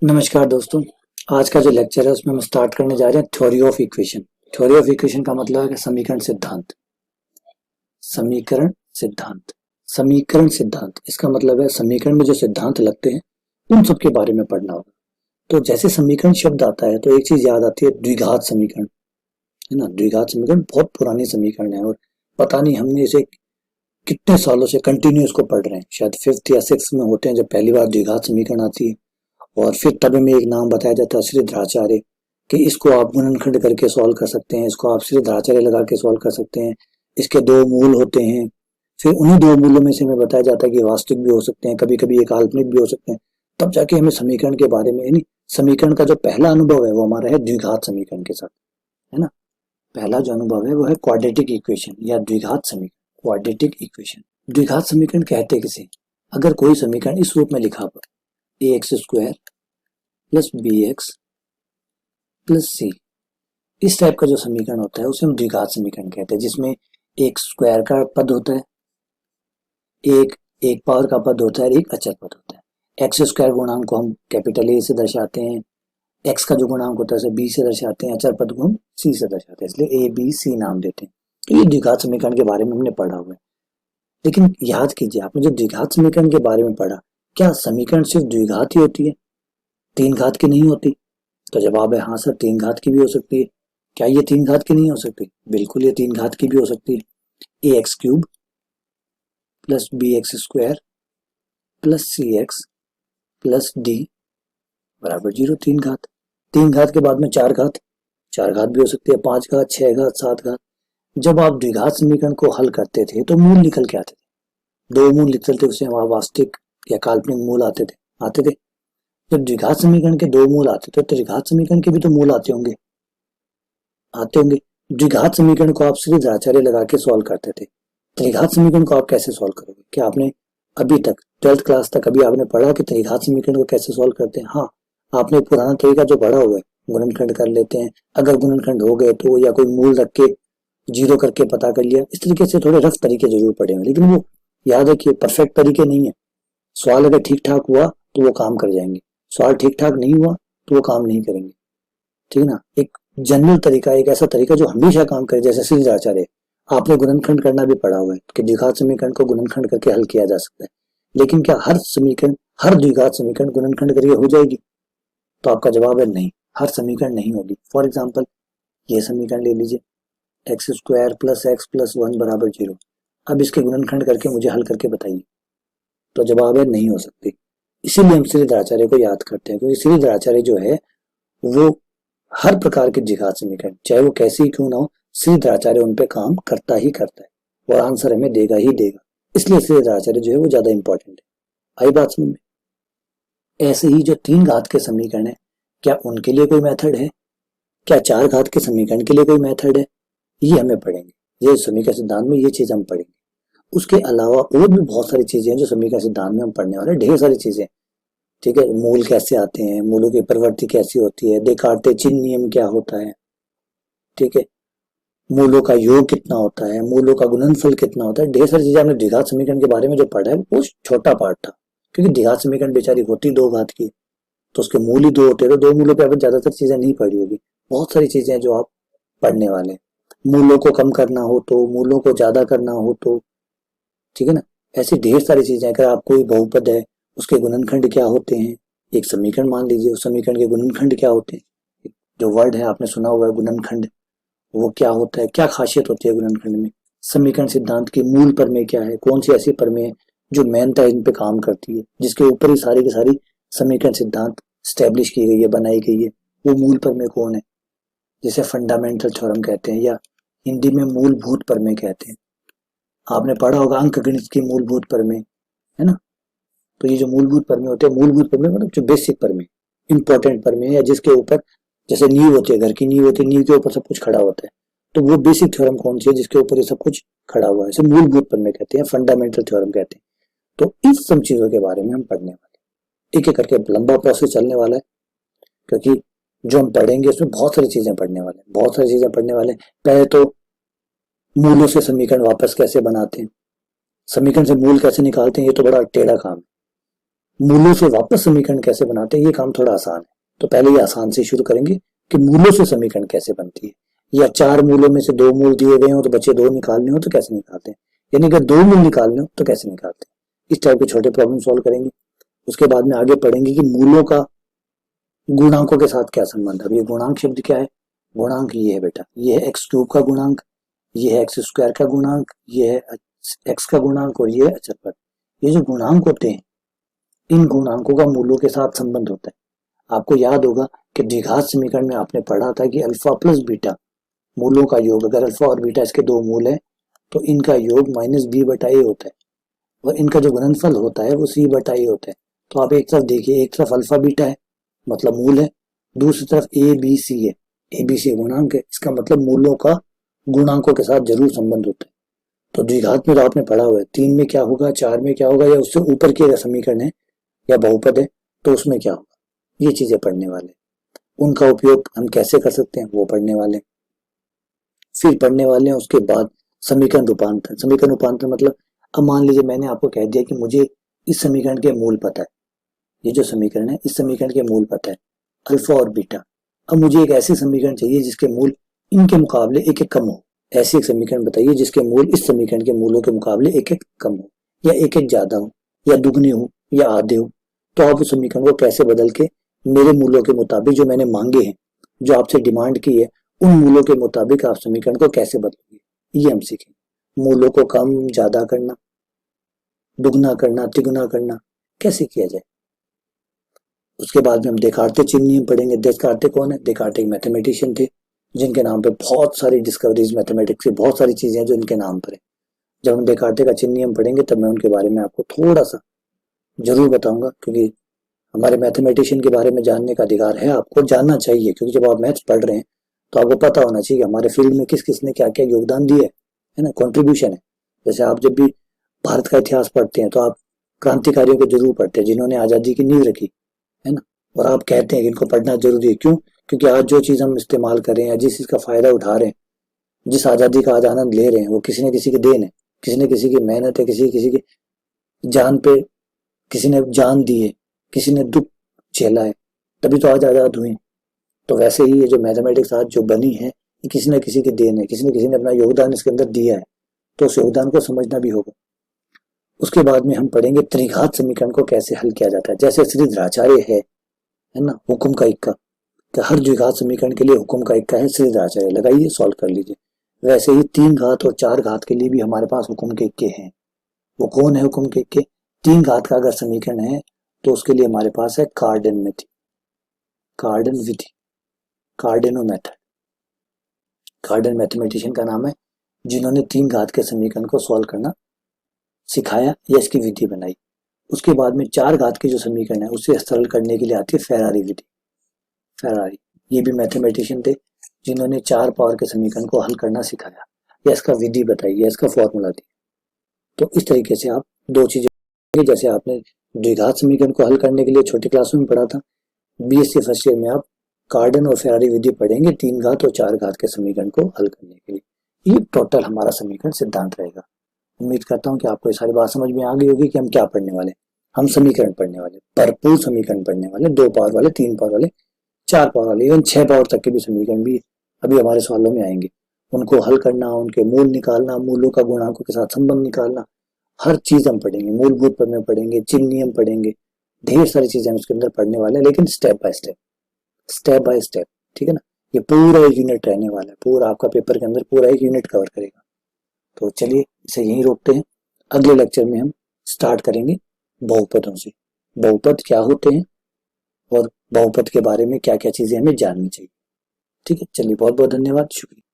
नमस्कार दोस्तों। आज का जो लेक्चर है उसमें हम स्टार्ट करने जा रहे हैं theory of equation. Theory of equation का मतलब है कि समीकरण सिद्धांत। समीकरण सिद्धांत इसका मतलब है समीकरण में जो सिद्धांत लगते हैं उन सब के बारे में पढ़ना होगा। तो जैसे समीकरण शब्द आता है तो एक चीज याद आती है, द्विघात समीकरण, है ना। द्विघात समीकरण बहुत पुरानी समीकरण है और पता नहीं हमने इसे कितने सालों से कंटिन्यू इसको पढ़ रहे हैं। शायद 5th या 6th में होते हैं जब पहली बार द्विघात समीकरण आती है। और फिर तब हमें एक नाम बताया जाता है श्रीधराचार्य, कि इसको आप गुणनखंड करके सॉल्व कर सकते हैं, इसको आप श्रीधराचार्य लगा के सॉल्व कर सकते हैं। इसके दो मूल होते हैं, फिर उन्हीं दो मूलों में से हमें बताया जाता है कि वास्तविक भी हो सकते हैं, कभी कभी ये काल्पनिक भी हो सकते हैं। तब जाके हमें समीकरण के बारे में, यानी समीकरण का जो पहला अनुभव है वो हमारा है द्विघात समीकरण के साथ, है ना। पहला जो अनुभव है वो है क्वाड्रेटिक इक्वेशन या द्विघात समीकरण। क्वाड्रेटिक इक्वेशन, द्विघात समीकरण कहते किसे, अगर कोई समीकरण इस रूप में लिखा पर ax² plus bx plus c, इस टाइप का जो समीकरण होता है उसे हम द्विघात समीकरण कहते हैं, जिसमें एक स्क्वायर का पद होता है, एक पावर का पद होता है, एक अचर पद होता है। एक्स स्क्वायर गुणांक को हम कैपिटल ए से दर्शाते हैं, एक्स का जो गुणांक होता है बी से दर्शाते हैं, अचर पद को हम सी से दर्शाते हैं, इसलिए ए बी सी नाम देते हैं। तो ये द्विघात समीकरण के बारे में हमने पढ़ा हुआ है। लेकिन याद कीजिए, आपने जो द्विघात समीकरण के बारे में पढ़ा, क्या समीकरण सिर्फ द्विघात ही होती है, तीन घात की नहीं होती? तो जवाब है हाँ सर, तीन घात की भी हो सकती है। क्या ये तीन घात की नहीं हो सकती? बिल्कुल ये तीन घात की भी हो सकती है। ax³ plus bx² plus cx plus d बराबर 0, तीन घात। तीन घात के बाद में चार घात भी हो सकती है, पांच घात, छह घात, सात घात। जब आप द्विघात समीकरण को हल करते थे तो मूल निकल के आते थे, दो मूल निकलते थे, उससे वहां वास्तविक या काल्पनिक मूल आते थे। जब द्विघात समीकरण के दो मूल आते थे तो त्रिघात समीकरण के भी तो मूल आते होंगे। द्विघात समीकरण को आप श्रीधराचार्य लगा के सॉल्व करते थे, त्रिघात समीकरण को आप कैसे सॉल्व करोगे? क्या आपने अभी तक 12th क्लास तक अभी आपने पढ़ा कि त्रिघात समीकरण को कैसे सॉल्व करते हैं? हाँ, आपने पुराना तरीका जो पढ़ा हुआ है, गुणनखंड कर लेते हैं, अगर गुणनखंड हो गए तो, या कोई मूल रख के जीरो करके पता कर लिया, इस तरीके से थोड़े रफ तरीके जरूर पढ़े हैं, लेकिन वो याद रखिए परफेक्ट तरीके नहीं है। सवाल अगर ठीक ठाक हुआ तो वो काम कर जाएंगे, सवाल ठीक ठाक नहीं हुआ तो वो काम नहीं करेंगे, ठीक है ना। एक जनरल तरीका, एक ऐसा तरीका जो हमेशा काम करे, जैसे श्रीधराचार्य, आपने गुणनखंड करना भी पढ़ा हुआ है कि द्विघात समीकरण को गुणनखंड करके हल किया जा सकता है। लेकिन क्या हर द्विघात समीकरण गुणनखंड करके हो जाएगी? तो आपका जवाब है नहीं, हर समीकरण नहीं होगी। फॉर एग्जाम्पल ये समीकरण ले लीजिए, x² प्लस x प्लस 1 बराबर 0। अब इसके गुणनखंड करके मुझे हल करके बताइए, तो जवाब है नहीं हो सकती। इसीलिए हम श्रीधराचार्य को याद करते हैं, क्योंकि श्रीधराचार्य जो है वो हर प्रकार के द्विघात समीकरण, चाहे वो कैसी ही क्यों ना हो, श्रीधराचार्य उन पे काम करता ही करता है और आंसर हमें देगा ही देगा। इसलिए श्रीधराचार्य जो है वो ज्यादा इंपॉर्टेंट है। आई बात समझ में? ऐसे ही जो तीन घात के समीकरण है, क्या उनके लिए कोई मेथड है? क्या चार घात के समीकरण के लिए कोई मेथड है? ये हमें पढ़ेंगे, ये समीकरण सिद्धांत में ये चीज हम पढ़ेंगे। उसके अलावा और भी बहुत सारी चीजें हैं जो समीकरण सिद्धांत में हम पढ़ने वाले, ढेर सारी चीजें, ठीक है। मूल कैसे आते हैं, मूलों की प्रवृत्ति कैसी होती है, देकार्ते चिन्ह नियम क्या होता है, ठीक है। मूलों का योग कितना होता है, मूलों का गुणनफल कितना होता है, ढेर सारी चीजें हमने द्विघात समीकरण के बारे में जो पढ़ा है वो छोटा पार्ट था, क्योंकि द्विघात समीकरण बेचारी होती दो घात की, तो उसके मूल ही दो होते हैं, तो दो मूलों पे आपने ज्यादातर चीजें नहीं पढ़ी होगी। बहुत सारी चीजें हैं जो आप पढ़ने वाले हैं। मूलों को कम करना हो तो, मूलों को ज्यादा करना हो तो, ठीक है ना। ऐसी ढेर सारी चीजें, अगर आप कोई बहुपद है उसके गुणनखंड क्या होते हैं, एक समीकरण मान लीजिए, उस समीकरण के गुणनखंड क्या होते हैं, जो वर्ड है आपने सुना हुआ है गुणनखंड, वो क्या होता है, क्या खासियत होती है गुणनखंड में, समीकरण सिद्धांत की मूल प्रमेय क्या है, कौन सी ऐसी प्रमेय जो मेनता इन पे काम करती है, जिसके ऊपर ही सारी की सारी समीकरण सिद्धांत स्टैब्लिश की गई है, बनाई गई है, वो मूल प्रमेय कौन है, जिसे फंडामेंटल थ्योरम कहते हैं या हिंदी में मूलभूत प्रमेय कहते हैं। आपने पढ़ा होगा अंक गणित की मूलभूत प्रमेय, है ना। तो ये जो मूलभूत प्रमेय होते हैं, मूलभूत प्रमेय मतलब जो बेसिक प्रमेय, इंपॉर्टेंट प्रमेय, या जिसके ऊपर, जैसे नींव होती है, घर की नींव होती है, नींव के ऊपर सब कुछ खड़ा होता है, तो वो बेसिक थ्योरम कौन सी है जिसके ऊपर ये सब कुछ खड़ा हुआ है, इसे मूलभूत प्रमेय कहते हैं, फंडामेंटल थ्योरम कहते हैं। तो इस सब चीजों के बारे में हम पढ़ने वाले, एक एक करके लंबा प्रोसेस चलने वाला है, क्योंकि जो हम पढ़ेंगे उसमें बहुत सारी चीजें पढ़ने वाले हैं। पहले तो मूलों से समीकरण वापस कैसे बनाते हैं, समीकरण से मूल कैसे निकालते हैं ये तो बड़ा टेढ़ा काम है। मूलों से वापस समीकरण कैसे बनाते हैं ये काम थोड़ा आसान है। तो पहले ये आसान से शुरू करेंगे कि मूलों से समीकरण कैसे बनती है, या 4 मूलों में से 2 मूल दिए गए हो तो बचे 2 निकालने हो तो कैसे निकालते हैं, यानी कि 2 मूल निकालने हो तो कैसे निकालते हैं। इस टाइप के छोटे प्रॉब्लम सॉल्व करेंगे। उसके बाद में आगे पढ़ेंगे कि मूलों का गुणांकों के साथ क्या संबंध है। अब ये गुणांक शब्द क्या है, गुणांक ये है बेटा, ये है x क्यूब का गुणांक, ये है x स्क्वायर का गुणांक, ये है x का गुणांक और ये है अचर। ये जो गुणांक होते हैं इन गुणांकों का मूलों के साथ संबंध होता है। आपको याद होगा कि द्विघात समीकरण में आपने पढ़ा था कि अल्फा प्लस बीटा मूलों का योग, अगर अल्फा और बीटा इसके 2 मूल है तो इनका योग माइनस बी बटा ए होता है, और इनका जो गुणनफल होता है वो सी बटा ए होता है। तो आप एक तरफ देखिए, एक तरफ अल्फा बीटा है मतलब मूल है, दूसरी तरफ ए बी सी है, ए बी सी गुणांक है, इसका मतलब मूलों का गुणांकों के साथ जरूर संबंध होता है। तो द्विघात में तो आपने पढ़ा हुआ है 3 में क्या होगा, 4 में क्या होगा, या उससे ऊपर की अगर समीकरण है या बहुपद है तो उसमें क्या होगा, ये चीजें पढ़ने वाले। उनका उपयोग हम कैसे कर सकते हैं वो पढ़ने वाले। फिर पढ़ने वाले हैं उसके बाद समीकरण रूपांतरण। समीकरण रूपांतरण मतलब, अब मान लीजिए मैंने आपको कह दिया कि मुझे इस समीकरण के मूल पता है, ये जो समीकरण है इस समीकरण के मूल पता है अल्फा और बीटा। अब मुझे एक ऐसी समीकरण चाहिए जिसके मूल इनके मुकाबले एक एक कम हो। ऐसी एक समीकरण बताइए जिसके मूल इस समीकरण के मूलों के मुकाबले एक एक कम हो, या एक एक ज्यादा हो, या दुगने हो, या आधे हो। तो आप उस समीकरण को कैसे बदल के मेरे मूलों के मुताबिक जो मैंने मांगे हैं, जो आपसे डिमांड की है, उन मूलों के मुताबिक आप समीकरण को कैसे बदलोगे ये हम सीखेंगे। मूलों को कम ज्यादा करना, दुगना करना, तिगुना करना कैसे किया जाए। उसके बाद में हम देकार्ते चिन्ह नियम पढ़ेंगे। देकार्ते कौन है, देकार्ते एक मैथमेटिशियन थे जिनके नाम पे बहुत सारी डिस्कवरीज मैथमेटिक्स की बहुत सारी चीजें हैं जो इनके नाम पर है। जब हम देकार्ते का चिन्ह नियम पढ़ेंगे तब मैं उनके बारे में आपको थोड़ा सा जरूर बताऊंगा, क्योंकि हमारे मैथमेटिशियन के बारे में जानने का अधिकार है, आपको जानना चाहिए, क्योंकि जब आप मैथ्स पढ़ रहे हैं तो आपको पता होना चाहिए कि हमारे फील्ड में किस किस ने क्या क्या योगदान दिया है ना, कॉन्ट्रीब्यूशन है। जैसे आप जब भी भारत का इतिहास पढ़ते हैं तो आप क्रांतिकारियों को जरूर पढ़ते हैं जिन्होंने आजादी की नींव रखी है ना, और आप कहते हैं कि इनको पढ़ना जरूरी है। क्यों, क्योंकि आज जो चीज हम इस्तेमाल कर रहे हैं, जिस चीज का फायदा उठा रहे हैं, जिस आजादी का आज आनंद ले रहे हैं, वो किसी न किसी की देन है, किसी न किसी की मेहनत है, किसी किसी की जान पे किसी ने जान दी है, किसी ने दुख झेला है, तभी तो आज आजाद हुए। तो वैसे ही ये जो मैथमेटिक्स आज जो बनी है ये किसी न किसी की देन है, किसी न किसी ने अपना योगदान इसके अंदर दिया है, तो उस योगदान को समझना भी होगा। उसके बाद में हम पढ़ेंगे त्रिघात समीकरण को कैसे हल किया जाता है। जैसे श्री द्राचार्य है ना, हुक्म का इक्का, तो हर द्विघात समीकरण के लिए हुक्म का इक्का है श्री द्राचार्य, लगाइए सॉल्व कर लीजिए। वैसे ही 3 घात और 4 घात के लिए भी हमारे पास हुक्म के इक्के हैं। वो कौन है हुक्म के इक्के, 3 घात का अगर समीकरण है तो उसके लिए हमारे पास है कार्डन मेथड, कार्डन विधि, कार्डेनो मेथड। कार्डन मैथमेटिशियन का नाम है जिन्होंने 3 घात के समीकरण को सॉल्व करना सिखाया या इसकी विधि बनाई। उसके बाद में 4 घात के जो समीकरण है उसे सरल करने के लिए आती है फेरारी विधि। फेरारी ये भी मैथमेटिशियन थे जिन्होंने 4 पावर के समीकरण को हल करना सिखाया या इसका विधि बताई या इसका फॉर्मूला दी। तो इस तरीके से आप 2 चीजें, जैसे आपने द्विघात समीकरण को हल करने के लिए छोटी क्लासों में पढ़ा था, बीएससी फर्स्ट ईयर में आप कार्डन और फेरारी विधि पढ़ेंगे 3 घात और 4 घात के समीकरण को हल करने के लिए। ये टोटल हमारा समीकरण सिद्धांत रहेगा। उम्मीद करता हूँ कि आपको ये सारी बात समझ में आ गई होगी कि हम क्या पढ़ने वाले। हम समीकरण पढ़ने वाले, भरपूर समीकरण पढ़ने वाले, 2 पावर वाले, 3 पावर वाले, 4 पावर वाले, इवन 6 पावर तक के भी समीकरण भी अभी हमारे सवालों में आएंगे। उनको हल करना, उनके मूल निकालना, मूलों का गुणांकों के साथ संबंध निकालना, हर चीज हम पढ़ेंगे। मूलभूत प्रमेय पढ़ेंगे, चिन्ह नियम पढ़ेंगे, ढेर सारी चीजें हम उसके अंदर पढ़ने वाले हैं, लेकिन step by step, step by step, ठीक है ना। ये पूरा एक यूनिट रहने वाला है, पूरा आपका पेपर के अंदर पूरा एक यूनिट कवर करेगा। तो चलिए इसे यहीं रोकते हैं। अगले लेक्चर में हम स्टार्ट करेंगे बहुपदों से, बहुपद क्या होते हैं और बहुपद के बारे में क्या क्या चीजें हमें जाननी चाहिए। ठीक है, चलिए बहुत बहुत धन्यवाद, शुक्रिया।